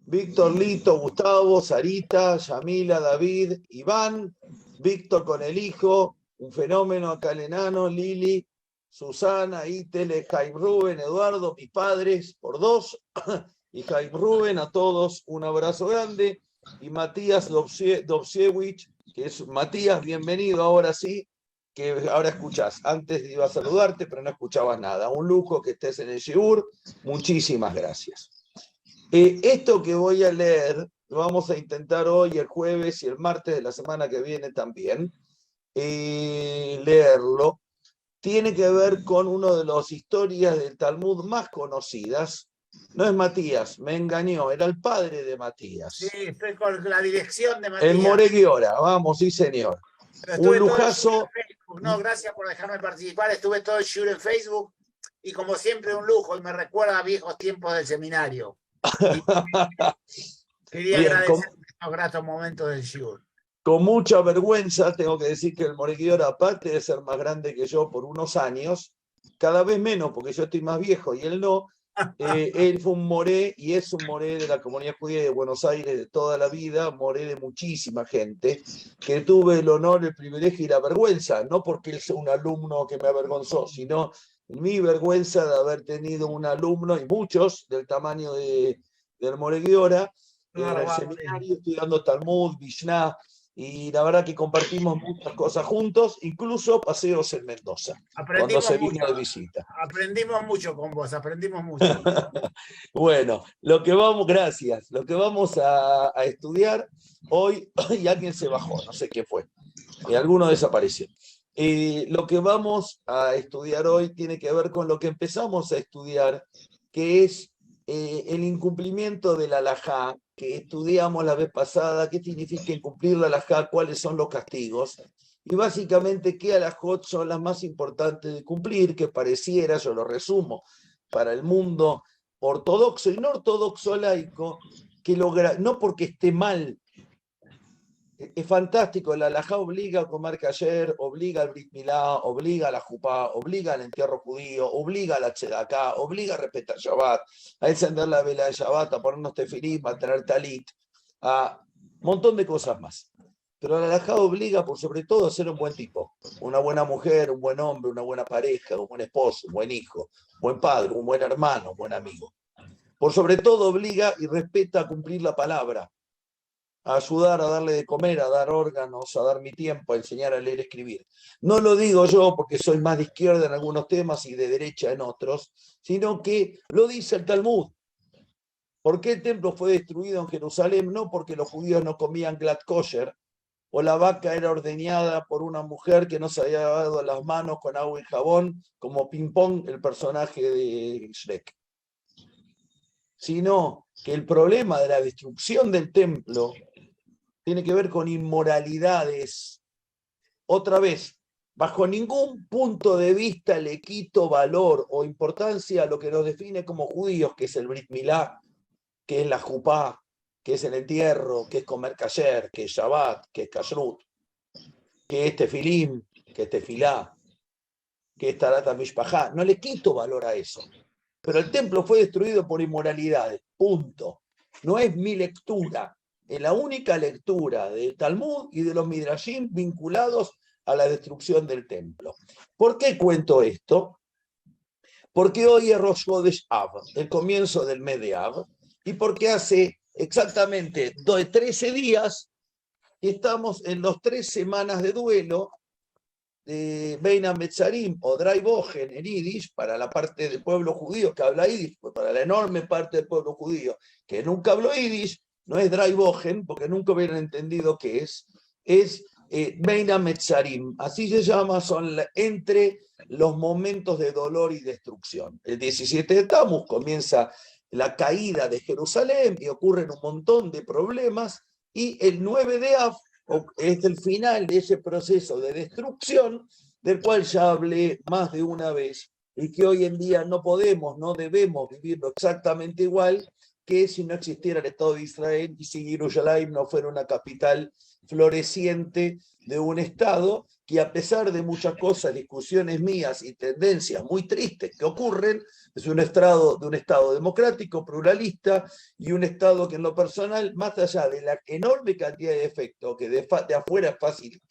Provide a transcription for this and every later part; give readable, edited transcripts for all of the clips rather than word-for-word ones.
Víctor, Lito, Gustavo, Sarita, Yamila, David, Iván, Víctor con el hijo, un fenómeno acá el enano, Lili, Susana, Itele, Jaime Rubén, Eduardo, mis padres, por dos, y Jaime Rubén, a todos un abrazo grande, y Matías Dovsiewicz, que es Matías, bienvenido ahora sí, que ahora escuchás. Antes iba a saludarte, pero no escuchabas nada. Un lujo que estés en el Shiur, muchísimas gracias. Esto que voy a leer, lo vamos a intentar hoy, el jueves y el martes de la semana que viene también, leerlo. Tiene que ver con una de las historias del Talmud más conocidas. No es Matías, me engañó, era el padre de Matías. Sí, estoy con la dirección de Matías. El Moreguiora, vamos, sí señor. Un lujazo. No, gracias por dejarme participar. Estuve todo el Shiur en Facebook y como siempre un lujo y me recuerda a viejos tiempos del seminario. Quería agradecer estos gratos momentos del Shiur. Con mucha vergüenza tengo que decir que el Moreguiora, aparte de ser más grande que yo por unos años, cada vez menos porque yo estoy más viejo y él no, él fue un moré y es un moré de la comunidad judía de Buenos Aires de toda la vida, moré de muchísima gente, que tuve el honor, el privilegio y la vergüenza, no porque él sea un alumno que me avergonzó, sino mi vergüenza de haber tenido un alumno y muchos del tamaño del Moreguiora en el seminario estudiando Talmud, Mishnah, y la verdad que compartimos muchas cosas juntos, incluso paseos en Mendoza, cuando se vino de visita. Aprendimos mucho con vos, aprendimos mucho. Bueno, gracias. Lo que vamos a estudiar hoy, y alguien se bajó, no sé qué fue, y alguno desapareció. Lo que vamos a estudiar hoy tiene que ver con lo que empezamos a estudiar, que es el incumplimiento de la halajá, que estudiamos la vez pasada, qué significa incumplir la halajá, cuáles son los castigos, y básicamente qué halajot son las más importantes de cumplir, que pareciera, yo lo resumo, para el mundo ortodoxo y no ortodoxo laico, que no porque esté mal. Es fantástico, la halajá obliga a comer kasher, obliga al brit milá, obliga a la jupá, obliga al entierro judío, obliga a la tzedaká, obliga a respetar Shabbat, a encender la vela de Shabbat, a ponernos tefilim, a tener talit, a un montón de cosas más. Pero la halajá obliga por sobre todo a ser un buen tipo, una buena mujer, un buen hombre, una buena pareja, un buen esposo, un buen hijo, un buen padre, un buen hermano, un buen amigo. Por sobre todo obliga y respeta a cumplir la palabra, a ayudar, a darle de comer, a dar órganos, a dar mi tiempo, a enseñar a leer y escribir. No lo digo yo porque soy más de izquierda en algunos temas y de derecha en otros, sino que lo dice el Talmud. ¿Por qué el templo fue destruido en Jerusalén? No porque los judíos no comían glad kosher, o la vaca era ordeñada por una mujer que no se había lavado las manos con agua y jabón, como Ping Pong, el personaje de Shrek. Sino que el problema de la destrucción del templo tiene que ver con inmoralidades. Otra vez, bajo ningún punto de vista le quito valor o importancia a lo que nos define como judíos, que es el Brit Milá, que es la jupá, que es el entierro, que es comer kasher, que es Shabbat, que es kashrut, que es tefilim, que es tefilá, que es tarata mishpajá. No le quito valor a eso. Pero el templo fue destruido por inmoralidades, punto. No es mi lectura. Es la única lectura del Talmud y de los Midrashim vinculados a la destrucción del templo. ¿Por qué cuento esto? Porque hoy es Rosh Chodesh Av, el comienzo del mes de Av, y porque hace exactamente 13 días que estamos en las 3 semanas de duelo de Beina Metzarim o Drai Bojen en Yiddish, para la parte del pueblo judío que habla Yiddish, pues para la enorme parte del pueblo judío que nunca habló Yiddish, no es Drai Bojen, porque nunca hubieran entendido qué es Beina Metzarim, así se llama, son entre los momentos de dolor y destrucción. El 17 de Tammuz comienza la caída de Jerusalén y ocurren un montón de problemas, y el 9 de Av es el final de ese proceso de destrucción del cual ya hablé más de una vez y que hoy en día no podemos, no debemos vivirlo exactamente igual que si no existiera el Estado de Israel y si Jerusalén no fuera una capital floreciente de un Estado que a pesar de muchas cosas, discusiones mías y tendencias muy tristes que ocurren, es un estado democrático, pluralista, y un Estado que en lo personal, más allá de la enorme cantidad de defectos que de afuera es fácil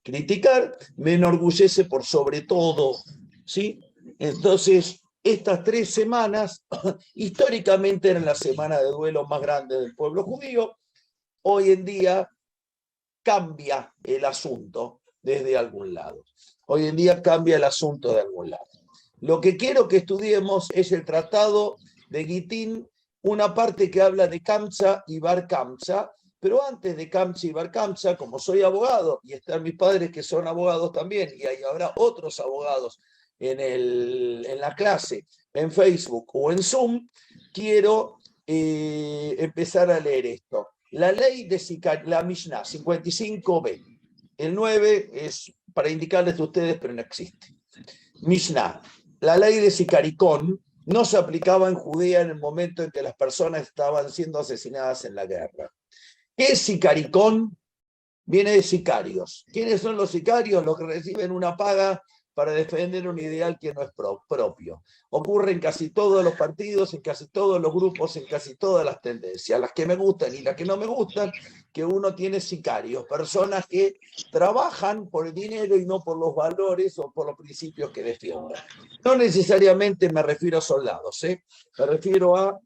criticar, me enorgullece por sobre todo, ¿sí? Entonces, estas 3 semanas, históricamente eran la semana de duelo más grande del pueblo judío. Hoy en día cambia el asunto desde algún lado. Hoy en día cambia el asunto de algún lado. Lo que quiero que estudiemos es el tratado de Gittin, una parte que habla de Kamsa y Bar Kamsa, pero antes de Kamsa y Bar Kamsa, como soy abogado, y están mis padres que son abogados también, y ahí habrá otros abogados en la clase, en Facebook o en Zoom, quiero empezar a leer esto. La ley de la Mishnah 55b. El 9 es para indicarles a ustedes, pero no existe. Mishnah. La ley de Sicaricón no se aplicaba en Judea en el momento en que las personas estaban siendo asesinadas en la guerra. ¿Qué es Sicaricón? Viene de sicarios. ¿Quiénes son los sicarios? Los que reciben una paga para defender un ideal que no es propio. Ocurre en casi todos los partidos, en casi todos los grupos, en casi todas las tendencias, las que me gustan y las que no me gustan, que uno tiene sicarios, personas que trabajan por el dinero y no por los valores o por los principios que defiendan. No necesariamente me refiero a soldados, me refiero a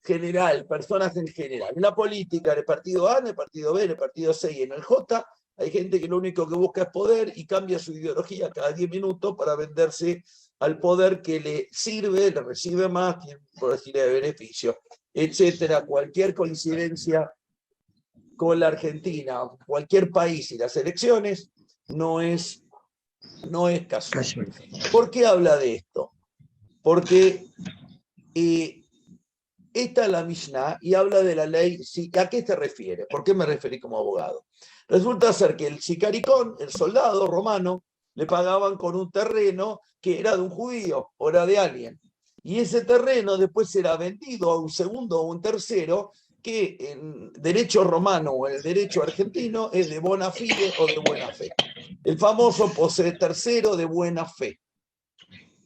general, personas en general. En la política, en el partido A, en el partido B, en el partido C y en el J, hay gente que lo único que busca es poder y cambia su ideología cada 10 minutos para venderse al poder que le sirve, le recibe más, por decirle de beneficio, etcétera. Cualquier coincidencia con la Argentina, cualquier país y las elecciones, no es casual. ¿Por qué habla de esto? Porque esta es la Mishnah y habla de la ley. ¿A qué se refiere? ¿Por qué me referí como abogado? Resulta ser que el sicaricón, el soldado romano, le pagaban con un terreno que era de un judío o era de alguien. Y ese terreno después era vendido a un segundo o un tercero que en derecho romano o en el derecho argentino es de bona fide o de buena fe. El famoso posee tercero de buena fe.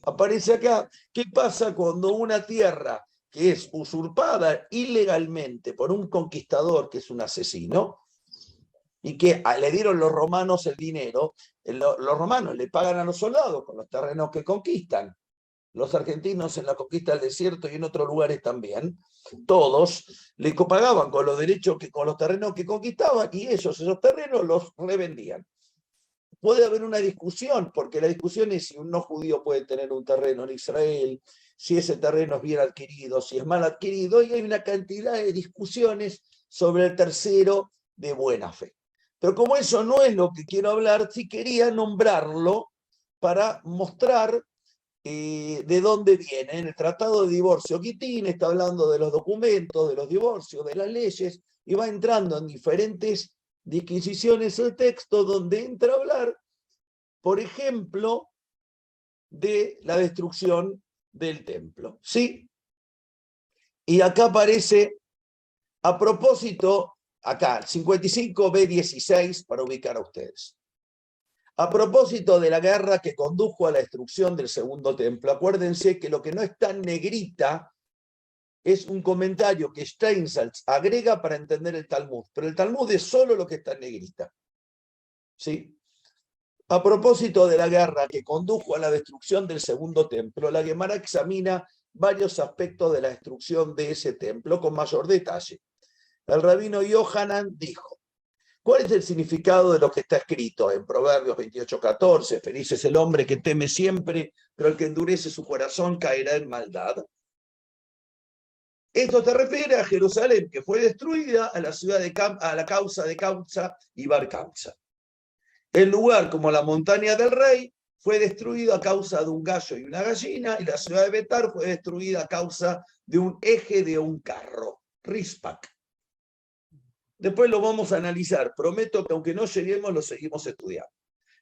Aparece acá. ¿Qué pasa cuando una tierra que es usurpada ilegalmente por un conquistador que es un asesino, y que le dieron los romanos el dinero, los romanos le pagan a los soldados con los terrenos que conquistan, los argentinos en la conquista del desierto y en otros lugares también, todos le pagaban con los derechos, con los terrenos que conquistaban, y esos terrenos los revendían. Puede haber una discusión, porque la discusión es si un no judío puede tener un terreno en Israel, si ese terreno es bien adquirido, si es mal adquirido, y hay una cantidad de discusiones sobre el tercero de buena fe. Pero como eso no es lo que quiero hablar, sí quería nombrarlo para mostrar de dónde viene. En el Tratado de Divorcio Gittin está hablando de los documentos, de los divorcios, de las leyes, y va entrando en diferentes disquisiciones el texto donde entra a hablar, por ejemplo, de la destrucción del templo. ¿Sí? Y acá aparece, a propósito, acá, 55b16, para ubicar a ustedes. A propósito de la guerra que condujo a la destrucción del segundo templo, acuérdense que lo que no está en negrita es un comentario que Steinsaltz agrega para entender el Talmud, pero el Talmud es solo lo que está en negrita. ¿Sí? A propósito de la guerra que condujo a la destrucción del segundo templo, la Gemara examina varios aspectos de la destrucción de ese templo con mayor detalle. El rabino Yohanan dijo: ¿cuál es el significado de lo que está escrito en Proverbios 28:14? Feliz es el hombre que teme siempre, pero el que endurece su corazón caerá en maldad. Esto se refiere a Jerusalén, que fue destruida a la causa de Kamsa y Bar Kamsa. El lugar, como la montaña del rey, fue destruido a causa de un gallo y una gallina, y la ciudad de Betar fue destruida a causa de un eje de un carro, Rispak. Después lo vamos a analizar. Prometo que aunque no lleguemos, lo seguimos estudiando.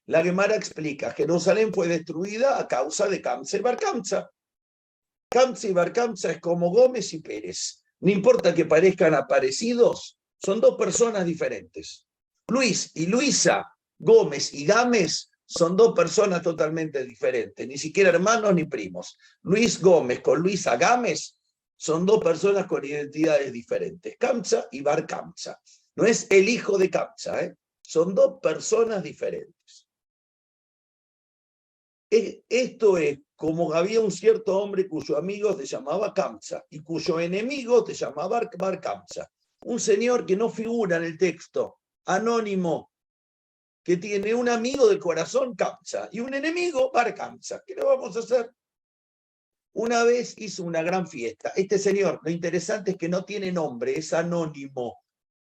La Gemara explica: Jerusalén fue destruida a causa de Kamsa y Bar Kamsa. Kamsa y Bar Kamsa es como Gómez y Pérez. No importa que parezcan aparecidos, son dos personas diferentes. Luis y Luisa Gómez y Gámez son dos personas totalmente diferentes, ni siquiera hermanos ni primos. Luis Gómez con Luisa Gámez son dos personas con identidades diferentes, Kamsa y Bar Kamsa. No es el hijo de Kamsa, ¿eh? Son dos personas diferentes. Esto es como había un cierto hombre cuyo amigo se llamaba Kamsa y cuyo enemigo se llamaba Bar Kamsa. Un señor que no figura en el texto, anónimo, que tiene un amigo del corazón, Kamsa, y un enemigo, Bar Kamsa. ¿Qué le vamos a hacer? Una vez hizo una gran fiesta. Este señor, lo interesante es que no tiene nombre, es anónimo.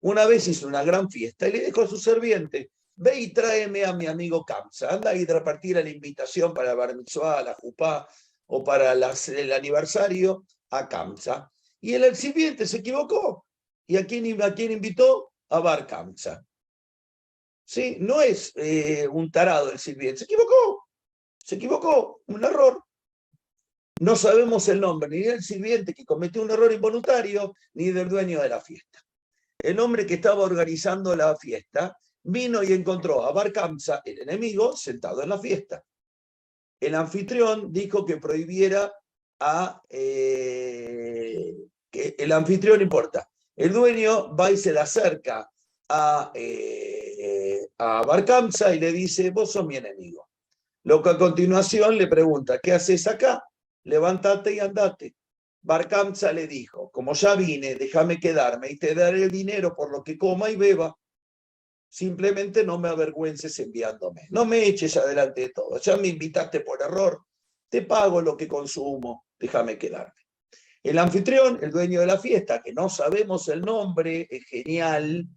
Una vez hizo una gran fiesta y le dijo a su serviente, ve y tráeme a mi amigo Kamsa, anda y repartir la invitación para la bar mitzvah, la jupá o para el aniversario a Kamsa. Y el sirviente se equivocó. ¿Y a quién invitó? A Bar Kamsa. ¿Sí? No es un tarado el sirviente, se equivocó, un error. No sabemos el nombre ni del sirviente que cometió un error involuntario, ni del dueño de la fiesta. El hombre que estaba organizando la fiesta vino y encontró a Bar Kamsa, el enemigo, sentado en la fiesta. El anfitrión dijo que prohibiera que el anfitrión no importa. El dueño va y se le acerca a Bar Kamsa y le dice, vos sos mi enemigo. Lo que a continuación le pregunta, ¿qué haces acá? Levántate y andate. Bar Kamsa le dijo, como ya vine, déjame quedarme y te daré el dinero por lo que coma y beba. Simplemente no me avergüences enviándome. No me eches adelante de todo. Ya me invitaste por error. Te pago lo que consumo. Déjame quedarme. El anfitrión, el dueño de la fiesta, que no sabemos el nombre, es genial,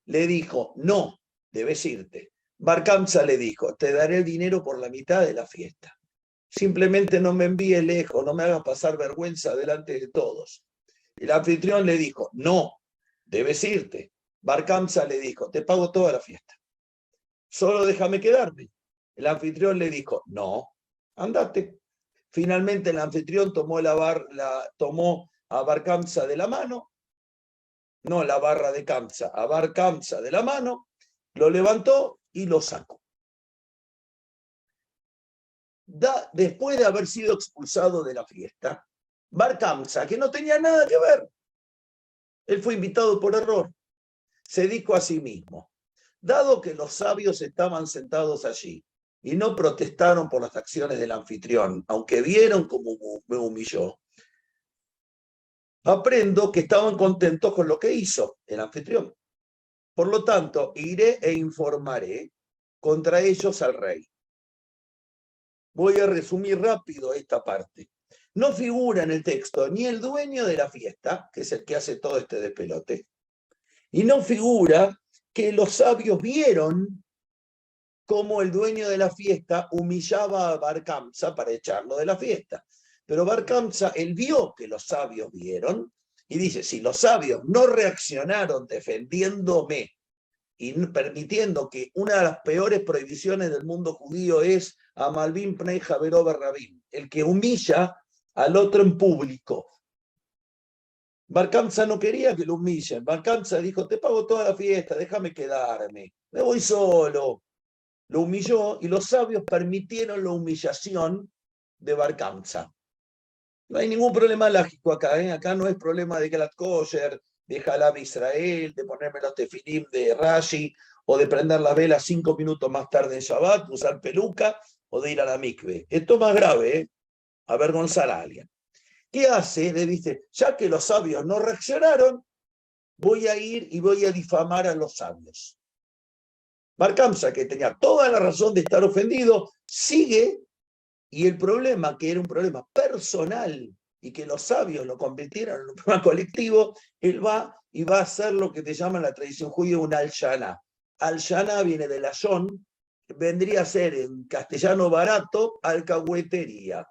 le dijo, no, debes irte. Bar Kamsa le dijo, te daré el dinero por la mitad de la fiesta. Simplemente no me envíes lejos, no me hagas pasar vergüenza delante de todos. El anfitrión le dijo, no, debes irte. Bar Kamsa le dijo, te pago toda la fiesta. Solo déjame quedarme. El anfitrión le dijo, no, andate. Finalmente el anfitrión tomó a Bar Kamsa de la mano, no la barra de Kamsa, a Bar Kamsa de la mano, lo levantó y lo sacó. Después de haber sido expulsado de la fiesta, Bar Kamsa, que no tenía nada que ver, él fue invitado por error, se dijo a sí mismo, dado que los sabios estaban sentados allí y no protestaron por las acciones del anfitrión, aunque vieron cómo me humilló, aprendo que estaban contentos con lo que hizo el anfitrión. Por lo tanto, iré e informaré contra ellos al rey. Voy a resumir rápido esta parte. No figura en el texto ni el dueño de la fiesta, que es el que hace todo este despelote, y no figura que los sabios vieron cómo el dueño de la fiesta humillaba a Bar Kamsa para echarlo de la fiesta. Pero Bar Kamsa, él vio que los sabios vieron y dice, si los sabios no reaccionaron defendiéndome y permitiendo que una de las peores prohibiciones del mundo judío es a Malvin Pnei Javero Berrabim, el que humilla al otro en público. Bar Kamsa no quería que lo humillen. Bar Kamsa dijo, te pago toda la fiesta, déjame quedarme, me voy solo. Lo humilló y los sabios permitieron la humillación de Bar Kamsa. No hay ningún problema lógico acá, ¿eh? Acá no es problema de Galat Kosher, de Halab Israel, de ponerme los tefilim de Rashi, o de prender la vela 5 minutos más tarde en Shabbat, usar peluca, o de ir a la mikve. Esto es más grave, ¿eh? Avergonzar a alguien. ¿Qué hace? Le dice, ya que los sabios no reaccionaron, voy a ir y voy a difamar a los sabios. Bar Kamsa, que tenía toda la razón de estar ofendido, sigue, y el problema, que era un problema personal, y que los sabios lo convirtieron en un problema colectivo, él va y va a hacer lo que te llama en la tradición judía un al-shana. Al-shana viene de la shon, vendría a ser en castellano barato, alcahuetería.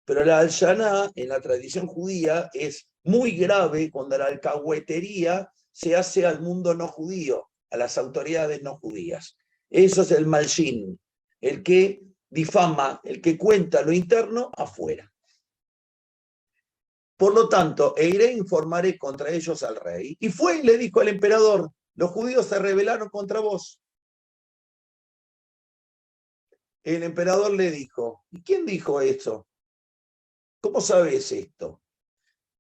Pero la al-shana en la tradición judía es muy grave cuando la alcahuetería se hace al mundo no judío, a las autoridades no judías. Eso es el malshin, el que difama, el que cuenta lo interno afuera. Por lo tanto, iré e informaré contra ellos al rey. Y fue y le dijo al emperador, los judíos se rebelaron contra vos. el emperador le dijo, ¿y quién dijo eso? ¿Cómo sabes esto?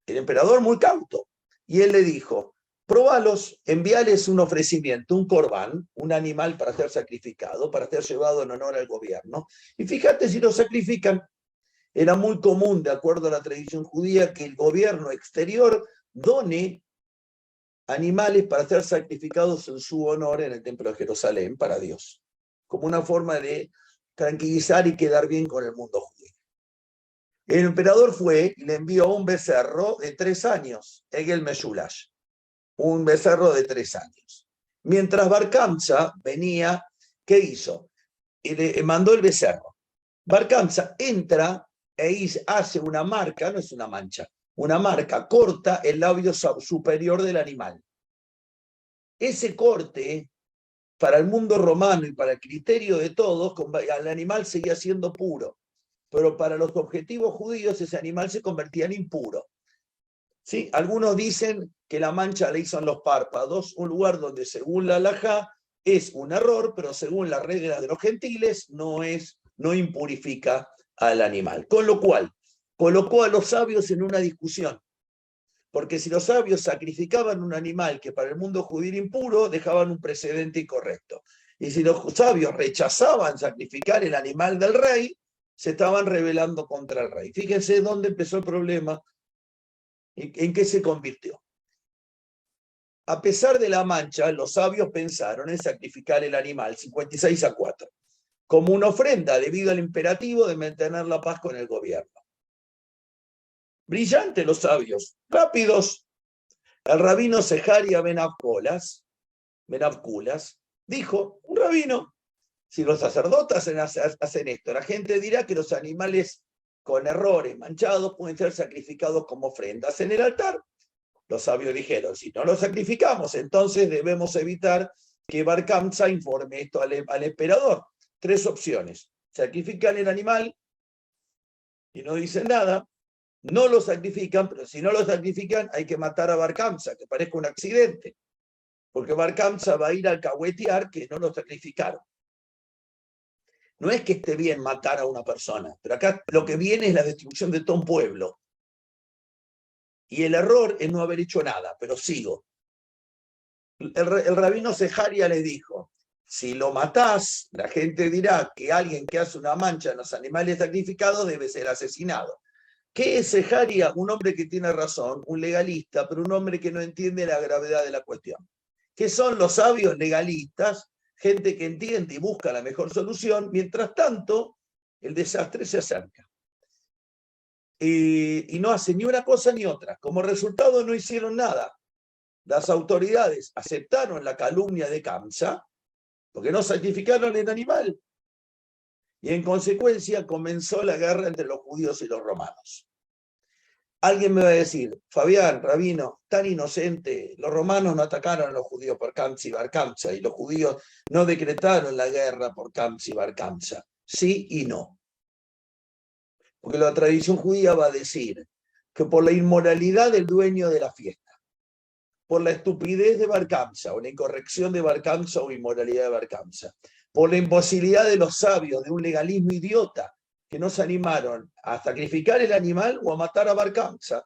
El emperador muy cauto. Y él le dijo, probalos, envíales un ofrecimiento, un corbán, un animal para ser sacrificado, para ser llevado en honor al gobierno. Y fíjate si lo sacrifican. Era muy común, de acuerdo a la tradición judía, que el gobierno exterior done animales para ser sacrificados en su honor en el templo de Jerusalén para Dios, como una forma de tranquilizar y quedar bien con el mundo judío. El emperador fue y le envió un becerro de 3 años, Egel Meshulash, un becerro de 3 años. Mientras Bar Kamsa venía, ¿qué hizo? Y le mandó el becerro. Bar Kamsa entra e hace una marca, no es una mancha, una marca, corta el labio superior del animal. Ese corte, para el mundo romano y para el criterio de todos, el animal seguía siendo puro, pero para los objetivos judíos ese animal se convertía en impuro. ¿Sí? Algunos dicen que la mancha le hizo en los párpados, un lugar donde según la halajá es un error, pero según las reglas de los gentiles no impurifica al animal. Con lo cual, colocó a los sabios en una discusión, porque si los sabios sacrificaban un animal que para el mundo judío era impuro, dejaban un precedente incorrecto. Y si los sabios rechazaban sacrificar el animal del rey, se estaban rebelando contra el rey. Fíjense dónde empezó el problema, en qué se convirtió. A pesar de la mancha, los sabios pensaron en sacrificar el animal 56-4, como una ofrenda debido al imperativo de mantener la paz con el gobierno. Brillantes los sabios, rápidos. El rabino Sejaria Ben Avkulas dijo, un rabino, si los sacerdotes hacen esto, la gente dirá que los animales con errores manchados pueden ser sacrificados como ofrendas en el altar. Los sabios dijeron, si no los sacrificamos, entonces debemos evitar que Bar Kamsa informe esto al emperador. 3 opciones. Sacrifican el animal y no dicen nada. No lo sacrifican, pero si no lo sacrifican hay que matar a Bar Kamsa, que parezca un accidente. Porque Bar Kamsa va a ir a alcahuetear que no lo sacrificaron. No es que esté bien matar a una persona, pero acá lo que viene es la destrucción de todo un pueblo. Y el error es no haber hecho nada, pero sigo. El rabino Sejaria le dijo, si lo matás, la gente dirá que alguien que hace una mancha en los animales sacrificados debe ser asesinado. ¿Qué es Sejaria? Un hombre que tiene razón, un legalista, pero un hombre que no entiende la gravedad de la cuestión. ¿Qué son los sabios legalistas? Gente que entiende y busca la mejor solución, mientras tanto, el desastre se acerca. Y no hace ni una cosa ni otra. Como resultado no hicieron nada. Las autoridades aceptaron la calumnia de Kamsa, porque no sacrificaron el animal. Y en consecuencia comenzó la guerra entre los judíos y los romanos. Alguien me va a decir, Fabián, rabino, tan inocente, los romanos no atacaron a los judíos por Kamsa y Bar Kamsa, y los judíos no decretaron la guerra por Kamsa y Bar Kamsa. Sí y no. Porque la tradición judía va a decir que por la inmoralidad del dueño de la fiesta, por la estupidez de Bar Kamsa, o la incorrección de Bar Kamsa o inmoralidad de Bar Kamsa, por la imposibilidad de los sabios, de un legalismo idiota, que no se animaron a sacrificar el animal o a matar a Bar Kamsa,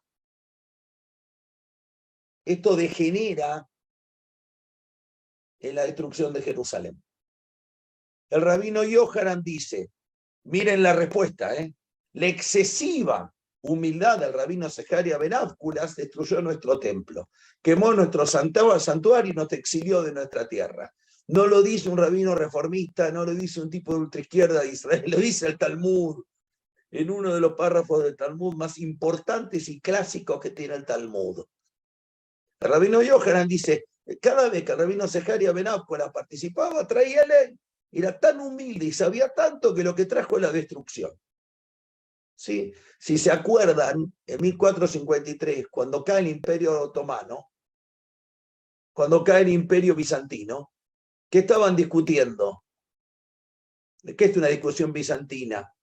esto degenera en la destrucción de Jerusalén. El rabino Yohanan dice, miren la respuesta, la excesiva humildad del rabino Sejaria Ben Avkulas destruyó nuestro templo, quemó nuestro santuario y nos exilió de nuestra tierra. No lo dice un rabino reformista, no lo dice un tipo de ultraizquierda de Israel, lo dice el Talmud, en uno de los párrafos del Talmud más importantes y clásicos que tiene el Talmud. El rabino Yohanan dice, cada vez que el rabino Sejaria Ben Avkulas participaba, traía ley, era tan humilde y sabía tanto que lo que trajo es la destrucción. ¿Sí? Si se acuerdan, en 1453, cuando cae el Imperio Otomano, cuando cae el Imperio Bizantino, ¿qué estaban discutiendo? ¿Qué es una discusión bizantina?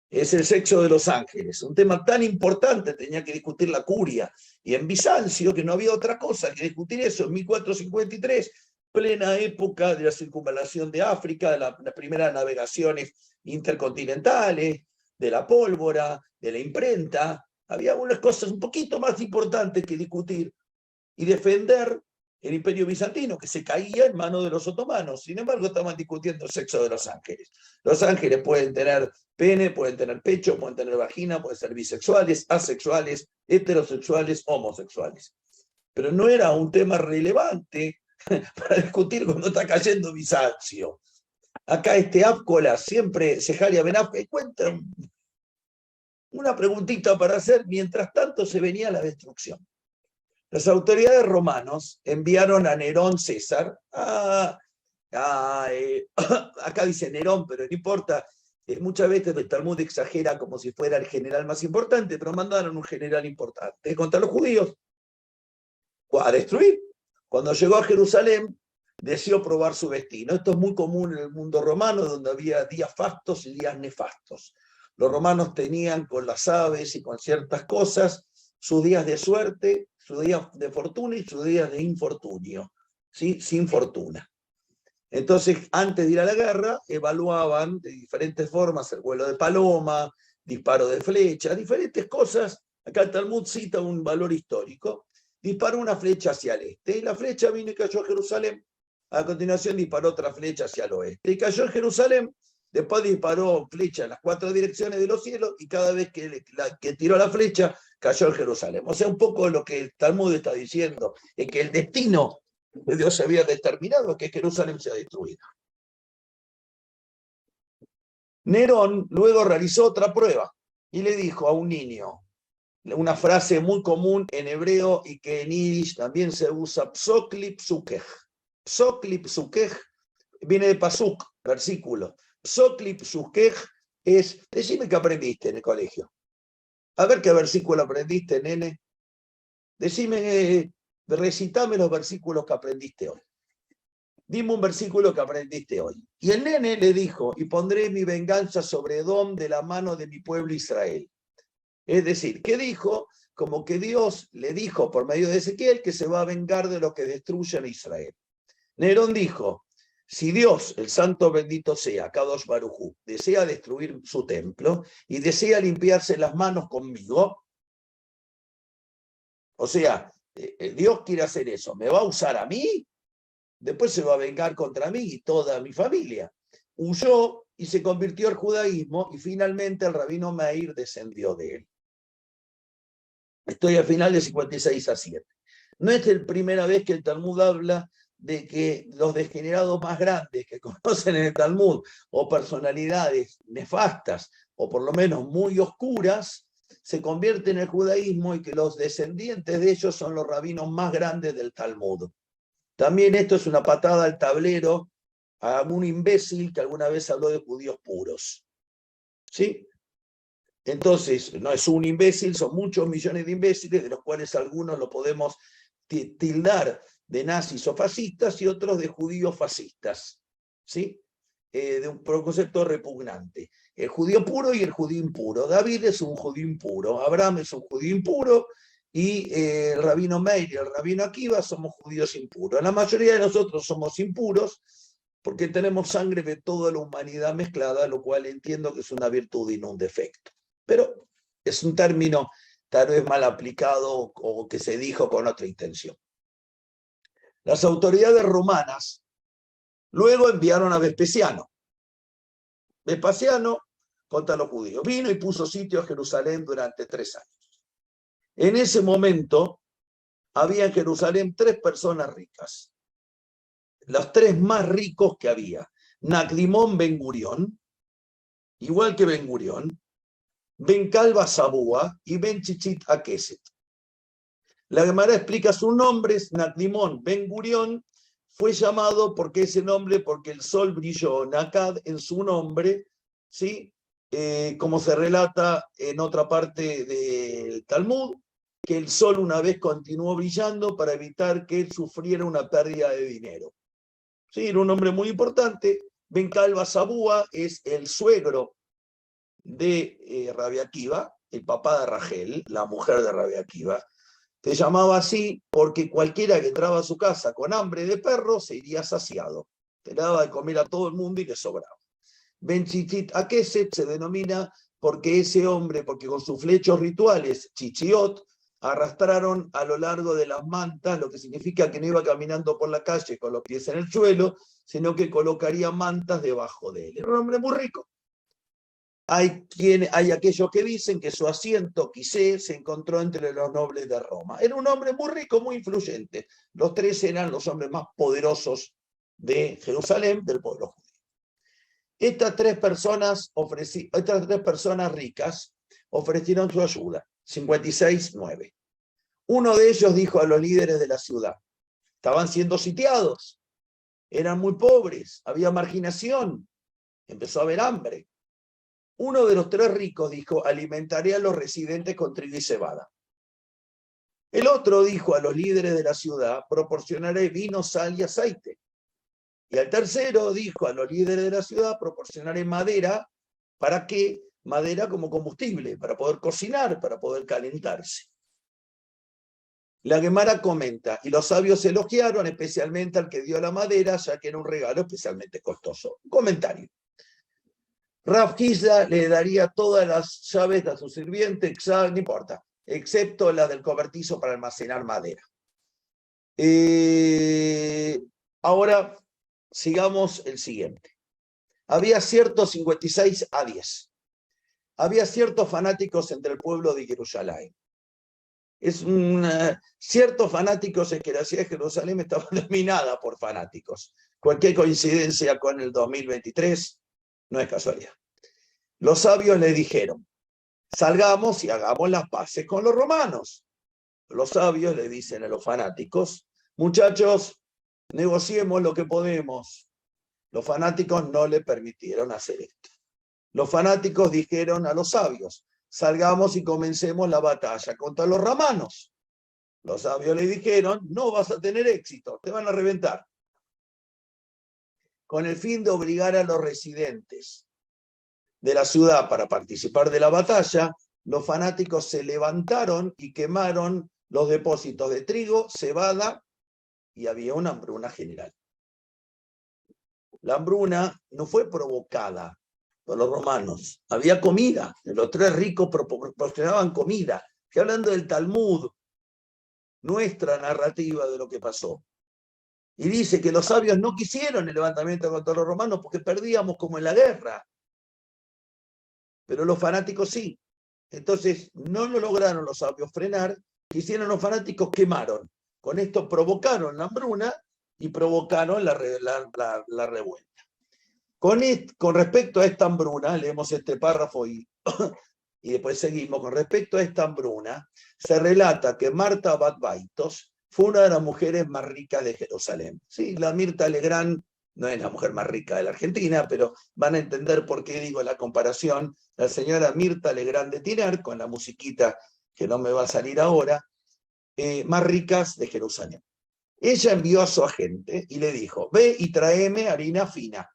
Es el sexo de los ángeles. Un tema tan importante tenía que discutir la curia. Y en Bizancio, que no había otra cosa que discutir eso, en 1453, plena época de la circunvalación de África, de las primeras navegaciones intercontinentales, de la pólvora, de la imprenta. Había unas cosas un poquito más importantes que discutir y defender el Imperio Bizantino, que se caía en manos de los otomanos. Sin embargo, estaban discutiendo el sexo de los ángeles. Los ángeles pueden tener pene, pueden tener pecho, pueden tener vagina, pueden ser bisexuales, asexuales, heterosexuales, homosexuales. Pero no era un tema relevante para discutir cuando está cayendo Bizancio. Acá Ápcola, siempre Sejaria Benafca, encuentra una preguntita para hacer. Mientras tanto se venía la destrucción. Las autoridades romanos enviaron a Nerón César, acá dice Nerón, pero no importa, muchas veces el Talmud exagera como si fuera el general más importante, pero mandaron un general importante contra los judíos, a destruir. Cuando llegó a Jerusalén, deseó probar su destino. Esto es muy común en el mundo romano, donde había días fastos y días nefastos. Los romanos tenían con las aves y con ciertas cosas sus días de suerte, sus días de fortuna y sus días de infortunio, ¿sí? Sin fortuna. Entonces, antes de ir a la guerra, evaluaban de diferentes formas el vuelo de paloma, disparo de flecha, diferentes cosas. Acá el Talmud cita un valor histórico. Disparó una flecha hacia el este, y la flecha vino y cayó a Jerusalén. A continuación disparó otra flecha hacia el oeste, y cayó en Jerusalén. Después disparó flecha en las 4 direcciones de los cielos, y cada vez que tiró la flecha, cayó en Jerusalén. O sea, un poco lo que el Talmud está diciendo, es que el destino de Dios se había determinado, que Jerusalén sea destruida. Nerón luego realizó otra prueba, y le dijo a un niño, una frase muy común en hebreo y que en yiddish también se usa, psokli psukej. Psokli psukej viene de pasuk, versículo. Psokli psukej es, decime qué aprendiste en el colegio. A ver qué versículo aprendiste, nene. Decime, recitame los versículos que aprendiste hoy. Dime un versículo que aprendiste hoy. Y el nene le dijo, y pondré mi venganza sobre Edom de la mano de mi pueblo Israel. Es decir, ¿qué dijo? Como que Dios le dijo por medio de Ezequiel que se va a vengar de los que destruyan a Israel. Nerón dijo, si Dios, el santo bendito sea, Kadosh Baruj Hu, desea destruir su templo y desea limpiarse las manos conmigo, o sea, Dios quiere hacer eso, ¿me va a usar a mí? Después se va a vengar contra mí y toda mi familia. Huyó y se convirtió al judaísmo y finalmente el rabino Meir descendió de él. Estoy al final de 56-7. No es la primera vez que el Talmud habla de que los degenerados más grandes que conocen en el Talmud, o personalidades nefastas, o por lo menos muy oscuras, se convierten en el judaísmo y que los descendientes de ellos son los rabinos más grandes del Talmud. También esto es una patada al tablero a un imbécil que alguna vez habló de judíos puros. ¿Sí? Entonces, no es un imbécil, son muchos millones de imbéciles, de los cuales algunos lo podemos tildar de nazis o fascistas y otros de judíos fascistas, ¿sí? De un concepto repugnante. El judío puro y el judío impuro. David es un judío impuro, Abraham es un judío impuro, y el rabino Meir y el rabino Akiva somos judíos impuros. La mayoría de nosotros somos impuros porque tenemos sangre de toda la humanidad mezclada, lo cual entiendo que es una virtud y no un defecto. Pero es un término tal vez mal aplicado o que se dijo con otra intención. Las autoridades romanas luego enviaron a Vespasiano. Vespasiano contra los judíos. Vino y puso sitio a Jerusalén durante 3 años. En ese momento había en Jerusalén 3 personas ricas. Los 3 más ricos que había. Nacdimón Ben Gurión, igual que Ben Gurión, Ben Calva Sabúa y Ben Chichit Akeset. La Gemara explica sus nombres. Nacdimón Ben Gurión fue llamado porque ese nombre, porque el sol brilló, Nakad, en su nombre, ¿sí? Como se relata en otra parte del Talmud, que el sol una vez continuó brillando para evitar que él sufriera una pérdida de dinero. Sí, era un hombre muy importante. Ben Calva Sabúa es el suegro de Rabbi Akiva, el papá de Rachel, la mujer de Rabbi Akiva. Se llamaba así porque cualquiera que entraba a su casa con hambre de perro se iría saciado. Te daba de comer a todo el mundo y le sobraba. Ben Chichit Akeset se denomina porque ese hombre, porque con sus flechos rituales, chichiot, arrastraron a lo largo de las mantas, lo que significa que no iba caminando por la calle con los pies en el suelo, sino que colocaría mantas debajo de él. Era un hombre muy rico. Hay aquellos que dicen que su asiento, quizé, se encontró entre los nobles de Roma. Era un hombre muy rico, muy influyente. Los tres eran los hombres más poderosos de Jerusalén, del pueblo judío. Estas tres personas ricas ofrecieron su ayuda, 56-9. Uno de ellos dijo a los líderes de la ciudad, estaban siendo sitiados, eran muy pobres, había marginación, empezó a haber hambre. Uno de los tres ricos dijo, alimentaré a los residentes con trigo y cebada. El otro dijo a los líderes de la ciudad, proporcionaré vino, sal y aceite. Y al tercero dijo a los líderes de la ciudad, proporcionaré madera. ¿Para qué? Madera como combustible, para poder cocinar, para poder calentarse. La Gemara comenta, y los sabios elogiaron especialmente al que dio la madera, ya que era un regalo especialmente costoso. Un comentario. Rav Hizda le daría todas las llaves a su sirviente, no importa, excepto las del cobertizo para almacenar madera. Ahora, sigamos el siguiente. Había ciertos 56-10. Había ciertos fanáticos entre el pueblo de Jerusalén. Ciertos fanáticos en que la ciudad de Jerusalén estaba dominada por fanáticos. Cualquier coincidencia con el 2023 no es casualidad. Los sabios le dijeron, salgamos y hagamos las paces con los romanos. Los sabios le dicen a los fanáticos, muchachos, negociemos lo que podemos. Los fanáticos no le permitieron hacer esto. Los fanáticos dijeron a los sabios, salgamos y comencemos la batalla contra los romanos. Los sabios le dijeron, no vas a tener éxito, te van a reventar. Con el fin de obligar a los residentes de la ciudad para participar de la batalla, los fanáticos se levantaron y quemaron los depósitos de trigo, cebada, y había una hambruna general. La hambruna no fue provocada por los romanos, había comida, los tres ricos proporcionaban comida. Estoy hablando del Talmud, nuestra narrativa de lo que pasó. Y dice que los sabios no quisieron el levantamiento contra los romanos porque perdíamos como en la guerra. Pero los fanáticos sí. Entonces no lo lograron los sabios frenar, quisieron los fanáticos, quemaron. Con esto provocaron la hambruna y provocaron la revuelta. Con respecto a esta hambruna, leemos este párrafo y después seguimos. Con respecto a esta hambruna, se relata que Marta Bat Baitos fue una de las mujeres más ricas de Jerusalén. Sí, la Mirta Legrand no es la mujer más rica de la Argentina, pero van a entender por qué digo la comparación. La señora Mirta Legrand de Tiner, con la musiquita que no me va a salir ahora, más ricas de Jerusalén. Ella envió a su agente y le dijo, ve y tráeme harina fina.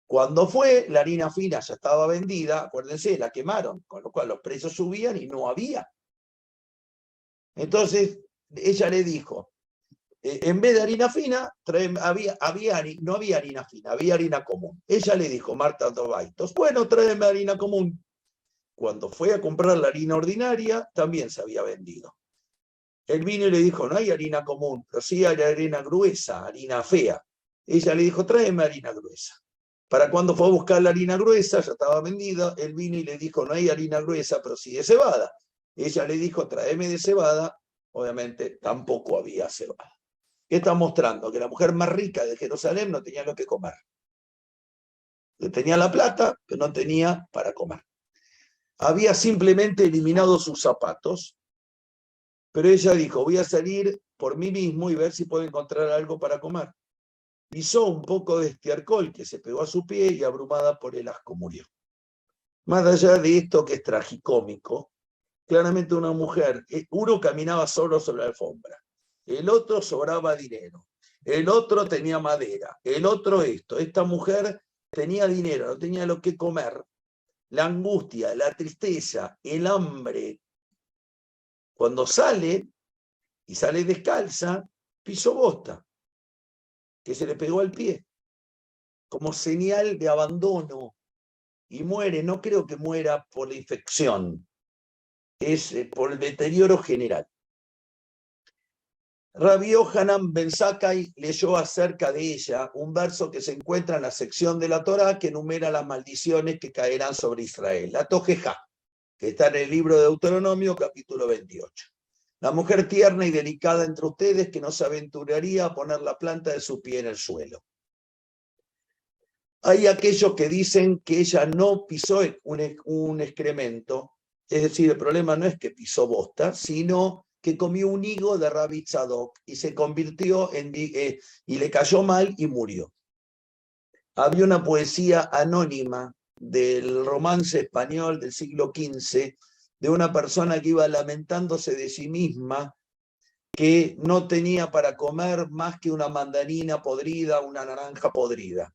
Cuando fue, la harina fina ya estaba vendida, acuérdense, la quemaron, con lo cual los precios subían y no había. Entonces, ella le dijo, en vez de harina fina, no había harina fina, había harina común. Ella le dijo, Marta Tobaitos, bueno, tráeme harina común. Cuando fue a comprar la harina ordinaria, también se había vendido. Él vino y le dijo, no hay harina común, pero sí hay harina gruesa, harina fea. Ella le dijo, tráeme harina gruesa. Para cuando fue a buscar la harina gruesa, ya estaba vendida, él vino y le dijo, no hay harina gruesa, pero sí de cebada. Ella le dijo, tráeme de cebada, obviamente tampoco había cebada. ¿Qué está mostrando? Que la mujer más rica de Jerusalén no tenía lo que comer. Tenía la plata, pero no tenía para comer. Había simplemente eliminado sus zapatos, pero ella dijo, voy a salir por mí mismo y ver si puedo encontrar algo para comer. Pisó un poco de estiércol que se pegó a su pie y abrumada por el asco murió. Más allá de esto que es tragicómico, claramente una mujer, uno caminaba solo sobre la alfombra, el otro sobraba dinero, el otro tenía madera, el otro esto. Esta mujer tenía dinero, no tenía lo que comer. La angustia, la tristeza, el hambre Cuando sale, y sale descalza, pisó bosta, que se le pegó al pie, como señal de abandono, y muere. No creo que muera por la infección, es por el deterioro general. Rabbi Yohanan Ben Zakkai leyó acerca de ella un verso que se encuentra en la sección de la Torá que enumera las maldiciones que caerán sobre Israel, la Tojejá, que está en el libro de Deuteronomio, capítulo 28. La mujer tierna y delicada entre ustedes que no se aventuraría a poner la planta de su pie en el suelo. Hay aquellos que dicen que ella no pisó un excremento, es decir, el problema no es que pisó bosta, sino que comió un higo de Rabbi Tzadok y se convirtió y le cayó mal y murió. Había una poesía anónima del romance español del siglo XV de una persona que iba lamentándose de sí misma, que no tenía para comer más que una mandarina podrida, una naranja podrida.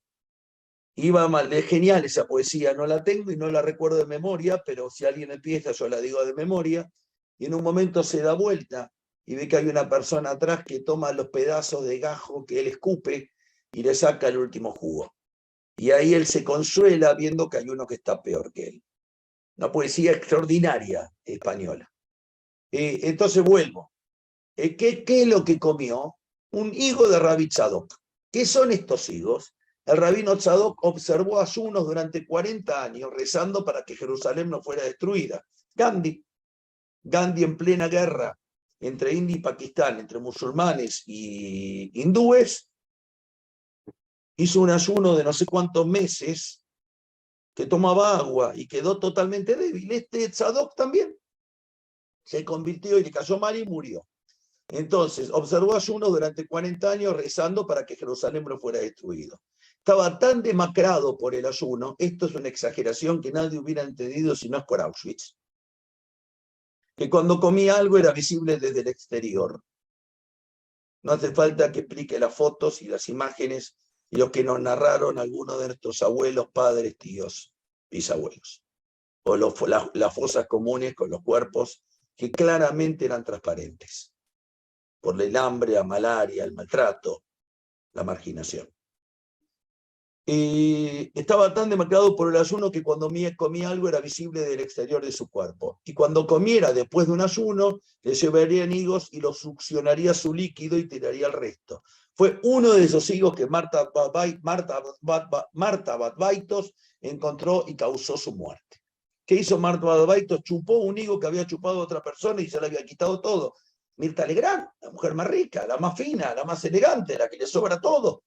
Iba mal, es genial esa poesía, no la tengo y no la recuerdo de memoria, pero si alguien empieza yo la digo de memoria, y en un momento se da vuelta y ve que hay una persona atrás que toma los pedazos de gajo que él escupe y le saca el último jugo. Y ahí él se consuela viendo que hay uno que está peor que él. Una poesía extraordinaria española. Entonces vuelvo. ¿Qué es lo que comió? Un higo de Rabbi Tzadok. ¿Qué son estos higos? El rabino Tzadok observó ayunos durante 40 años rezando para que Jerusalén no fuera destruida. Gandhi en plena guerra entre India y Pakistán, entre musulmanes y hindúes, hizo un ayuno de no sé cuántos meses, que tomaba agua y quedó totalmente débil. Este Tzadok también se convirtió y le cayó mal y murió. Entonces, observó ayunos durante 40 años rezando para que Jerusalén no fuera destruido. Estaba tan demacrado por el ayuno, esto es una exageración que nadie hubiera entendido si no es por Auschwitz, que cuando comía algo era visible desde el exterior. No hace falta que explique las fotos y las imágenes y lo que nos narraron algunos de nuestros abuelos, padres, tíos, bisabuelos. O las fosas comunes con los cuerpos que claramente eran transparentes por el hambre, la malaria, el maltrato, la marginación. Y estaba tan demacrado por el ayuno que cuando comía algo era visible del exterior de su cuerpo. Y cuando comiera después de un ayuno, le llevarían higos y lo succionaría su líquido y tiraría el resto. Fue uno de esos higos que Marta Badbaitos encontró y causó su muerte. ¿Qué hizo Marta Badbaitos? Chupó un higo que había chupado a otra persona y se le había quitado todo. Mirta Legrand, la mujer más rica, la más fina, la más elegante, la que le sobra todo.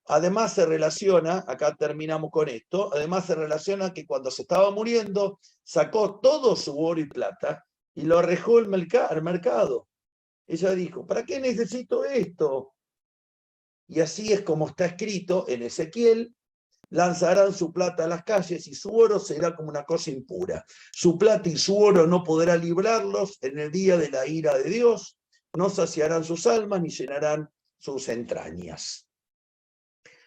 Además se relaciona, acá terminamos con esto, además se relaciona que cuando se estaba muriendo, sacó todo su oro y plata y lo arrojó al mercado. Ella dijo, ¿para qué necesito esto? Y así es como está escrito en Ezequiel, lanzarán su plata a las calles y su oro será como una cosa impura. Su plata y su oro no podrá librarlos en el día de la ira de Dios, no saciarán sus almas ni llenarán sus entrañas.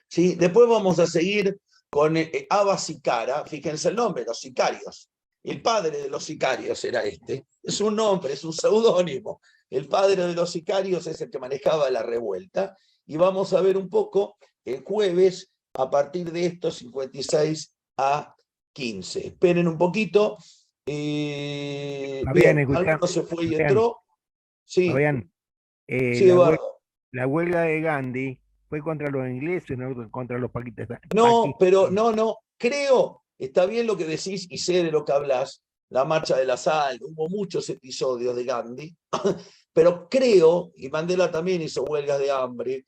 ¿Sí? Después vamos a seguir con Abba Sicara, fíjense el nombre, los sicarios. El padre de los sicarios era este. Es un nombre, es un seudónimo. El padre de los sicarios es el que manejaba la revuelta. Y vamos a ver un poco el jueves, a partir de estos 56 a 15. Esperen un poquito. Bien, alguno se fue y entró. Sí, sí, Eduardo. La huelga de Gandhi fue contra los ingleses, no contra los pakistaníes. No, pero no, creo, está bien lo que decís y sé de lo que hablas, la marcha de la sal, hubo muchos episodios de Gandhi, pero creo, y Mandela también hizo huelgas de hambre,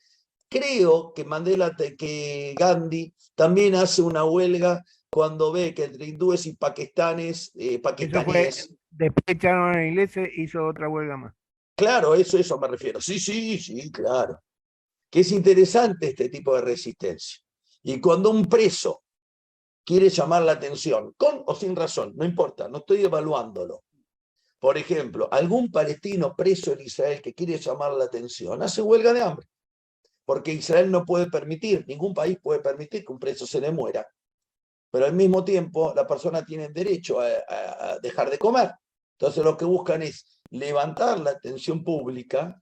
creo que Gandhi también hace una huelga cuando ve que entre hindúes y pakistaníes. Después echaron a los ingleses, hizo otra huelga más. Claro, eso me refiero. Sí, claro. Que es interesante este tipo de resistencia. Y cuando un preso quiere llamar la atención, con o sin razón, no importa, no estoy evaluándolo. Por ejemplo, algún palestino preso en Israel que quiere llamar la atención, hace huelga de hambre. Porque Israel no puede permitir, ningún país puede permitir que un preso se le muera. Pero al mismo tiempo, la persona tiene derecho a dejar de comer. Entonces lo que buscan es levantar la atención pública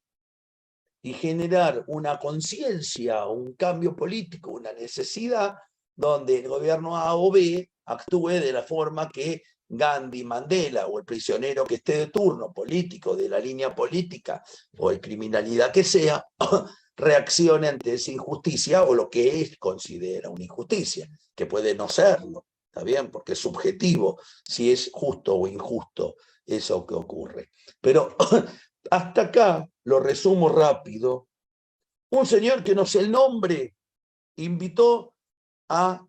y generar una conciencia, un cambio político, una necesidad donde el gobierno A o B actúe de la forma que Gandhi, Mandela o el prisionero que esté de turno político, de la línea política o de criminalidad que sea, reaccione ante esa injusticia o lo que él considera una injusticia, que puede no serlo, ¿está bien? Porque es subjetivo si es justo o injusto eso que ocurre. Pero hasta acá, lo resumo rápido, un señor que no sé el nombre, invitó a,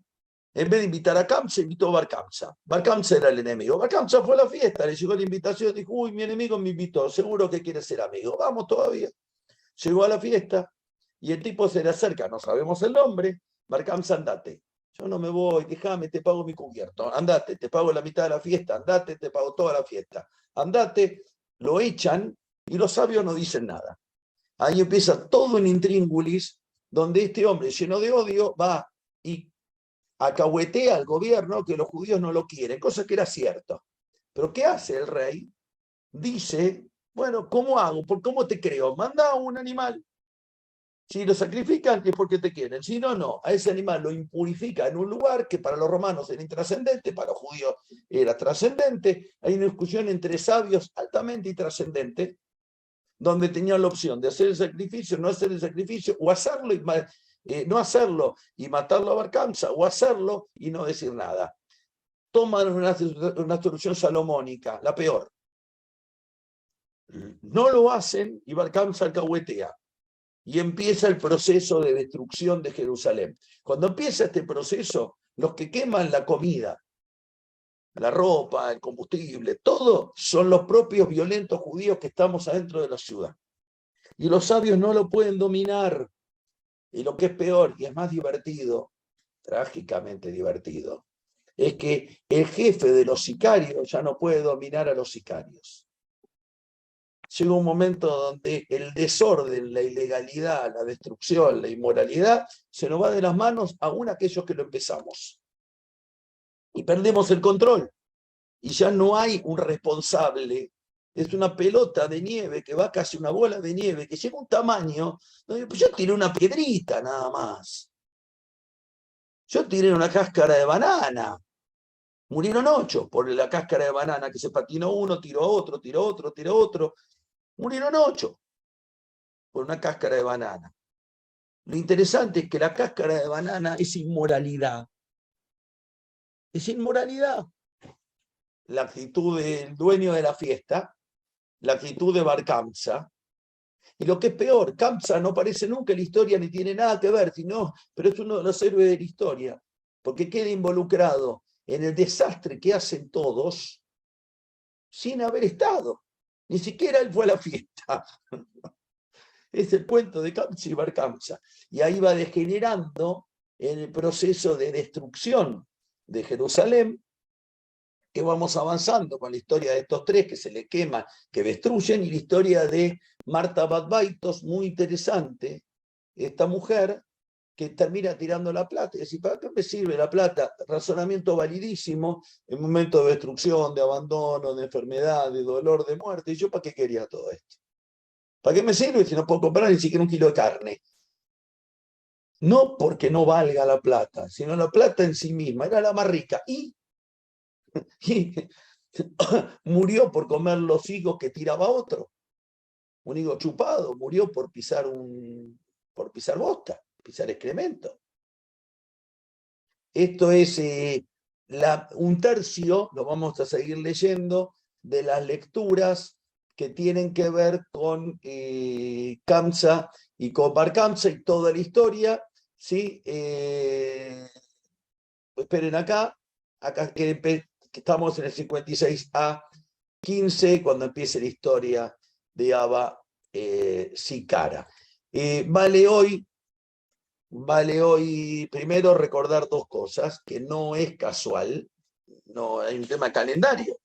en vez de invitar a Kamsa, invitó a Barkamsa. Barkamsa era el enemigo. Barkamsa fue a la fiesta, le llegó la invitación, dijo, uy, mi enemigo me invitó, seguro que quiere ser amigo. Vamos todavía. Llegó a la fiesta y el tipo se le acerca, no sabemos el nombre, Barkamsa, andate. Yo no me voy, déjame, te pago mi cubierto. Andate, te pago la mitad de la fiesta, andate, te pago toda la fiesta. Andate, lo echan y los sabios no dicen nada. Ahí empieza todo un intríngulis donde este hombre lleno de odio va y acahuetea al gobierno que los judíos no lo quieren, cosa que era cierto. Pero ¿qué hace el rey? Dice, bueno, ¿cómo hago? ¿Cómo te creo? Manda un animal. Si lo sacrifican es porque te quieren, si no, no. A ese animal lo impurifica en un lugar que para los romanos era intrascendente, para los judíos era trascendente. Hay una discusión entre sabios altamente intrascendente, donde tenían la opción de hacer el sacrificio, no hacer el sacrificio, o hacerlo y no hacerlo y matarlo a Barkamsa, o hacerlo y no decir nada. Toman una solución salomónica, la peor. No lo hacen y Barkamsa alcahuetea. Y empieza el proceso de destrucción de Jerusalén. Cuando empieza este proceso, los que queman la comida, la ropa, el combustible, todo son los propios violentos judíos que estamos adentro de la ciudad. Y los sabios no lo pueden dominar. Y lo que es peor y es más divertido, trágicamente divertido, es que el jefe de los sicarios ya no puede dominar a los sicarios. Llega un momento donde el desorden, la ilegalidad, la destrucción, la inmoralidad, se nos va de las manos aún aquellos que lo empezamos. Y perdemos el control. Y ya no hay un responsable. Es una pelota de nieve que va casi una bola de nieve, que llega a un tamaño donde yo tiré una piedrita nada más. Yo tiré una cáscara de banana. Murieron 8 por la cáscara de banana, que se patinó uno, tiró otro, tiró otro, tiró otro. Murieron 8 por una cáscara de banana. Lo interesante es que la cáscara de banana es inmoralidad. Es inmoralidad. La actitud del dueño de la fiesta, la actitud de Barkamsa. Y lo que es peor, Kamsa no aparece nunca en la historia ni tiene nada que ver, pero es uno de los héroes de la historia, porque queda involucrado en el desastre que hacen todos sin haber estado. Ni siquiera él fue a la fiesta. Es el cuento de Kamsa y Barkamsa. Y ahí va degenerando en el proceso de destrucción de Jerusalén, que vamos avanzando con la historia de estos tres que se le queman, que destruyen, y la historia de Marta Badbaitos, muy interesante, esta mujer que termina tirando la plata y dice, ¿para qué me sirve la plata? Razonamiento validísimo en momentos de destrucción, de abandono, de enfermedad, de dolor, de muerte. ¿Y yo para qué quería todo esto? ¿Para qué me sirve si no puedo comprar ni siquiera un kilo de carne? No porque no valga la plata, sino la plata en sí misma, era la más rica. Y murió por comer los higos que tiraba otro. Un higo chupado, murió por pisar bosta, pisar excremento. Esto es un tercio, lo vamos a seguir leyendo, de las lecturas que tienen que ver con Kamsa y con Barkamsa y toda la historia. ¿Sí? Esperen acá que estamos en el 56A 15, cuando empiece la historia de Abba Sicara. Vale hoy primero recordar dos cosas, que no es casual, no hay un tema de calendario.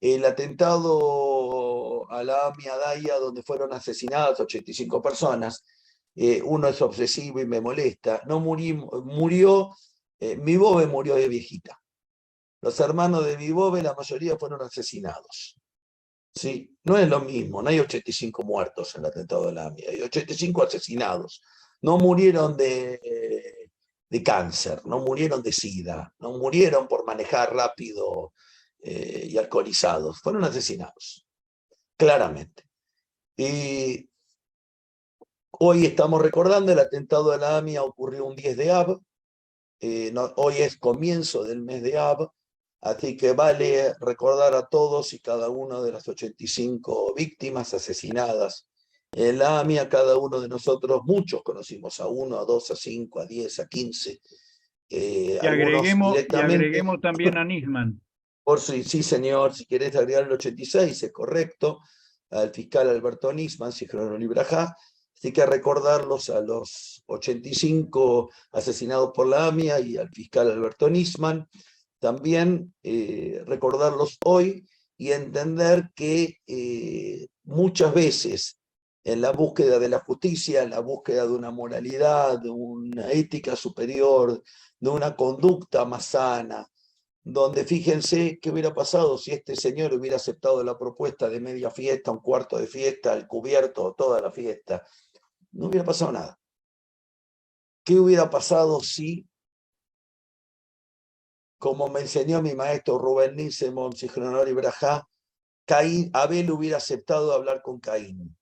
El atentado a la AMI Adaya, donde fueron asesinadas 85 personas, uno es obsesivo y me molesta, no murió, mi Bobe murió de viejita. Los hermanos de mi Bobe, la mayoría fueron asesinados. ¿sí? No es lo mismo, no hay 85 muertos en el atentado de la AMIA, hay 85 asesinados. No murieron de cáncer, no murieron de SIDA, no murieron por manejar rápido y alcoholizados, fueron asesinados, claramente. Y hoy estamos recordando el atentado de la AMIA, ocurrió un 10 de Av, hoy es comienzo del mes de Av, así que vale recordar a todos y cada una de las 85 víctimas asesinadas en la AMIA. Cada uno de nosotros, muchos conocimos a 1, a 2, a 5, a 10, a 15, Y algunos directamente. agreguemos también a Nisman. Por sí, señor, si querés agregar el 86, es correcto, al fiscal Alberto Nisman, Zichrono Libraja. Así que recordarlos a los 85 asesinados por la AMIA y al fiscal Alberto Nisman. También recordarlos hoy y entender que muchas veces en la búsqueda de la justicia, en la búsqueda de una moralidad, de una ética superior, de una conducta más sana, donde fíjense qué hubiera pasado si este señor hubiera aceptado la propuesta de media fiesta, un cuarto de fiesta, el cubierto, toda la fiesta. No hubiera pasado nada. ¿Qué hubiera pasado si, como me enseñó mi maestro Rubén Nisemon, Zichrono Libraja, Abel hubiera aceptado hablar con Caín?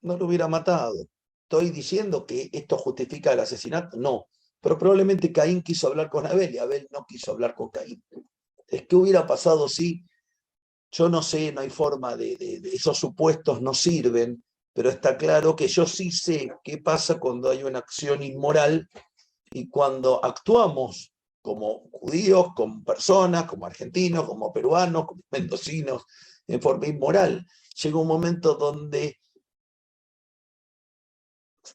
No lo hubiera matado. ¿Estoy diciendo que esto justifica el asesinato? No. Pero probablemente Caín quiso hablar con Abel y Abel no quiso hablar con Caín. ¿Qué hubiera pasado si? Yo no sé, no hay forma esos supuestos no sirven, pero está claro que yo sí sé qué pasa cuando hay una acción inmoral y cuando actuamos como judíos, como personas, como argentinos, como peruanos, como mendocinos, en forma inmoral. Llega un momento donde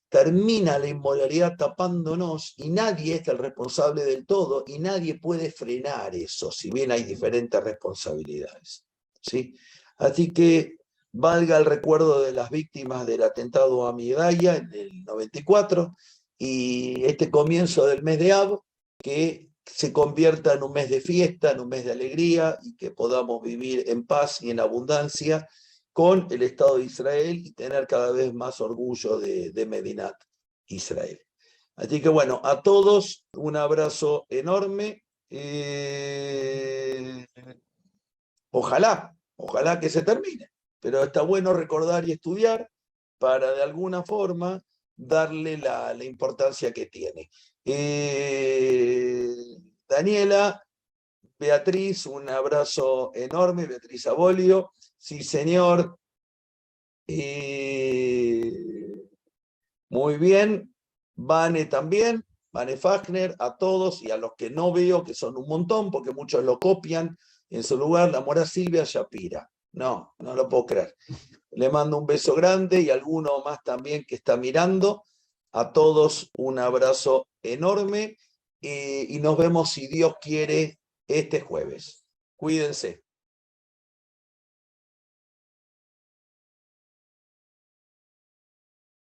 termina la inmoralidad tapándonos y nadie es el responsable del todo y nadie puede frenar eso, si bien hay diferentes responsabilidades, ¿sí? Así que valga el recuerdo de las víctimas del atentado a Miedaya en el 94 y este comienzo del mes de Av, que se convierta en un mes de fiesta, en un mes de alegría y que podamos vivir en paz y en abundancia con el Estado de Israel y tener cada vez más orgullo de Medinat Israel. Así que bueno, a todos un abrazo enorme. Ojalá que se termine, pero está bueno recordar y estudiar para de alguna forma darle la importancia que tiene. Daniela, Beatriz, un abrazo enorme, Beatriz Abolio. Sí, señor. Muy bien. Vane también. Vane Fagner, a todos y a los que no veo, que son un montón, porque muchos lo copian. En su lugar, la mora Silvia Shapira. No lo puedo creer. Le mando un beso grande y alguno más también que está mirando. A todos un abrazo enorme y nos vemos, si Dios quiere, este jueves. Cuídense.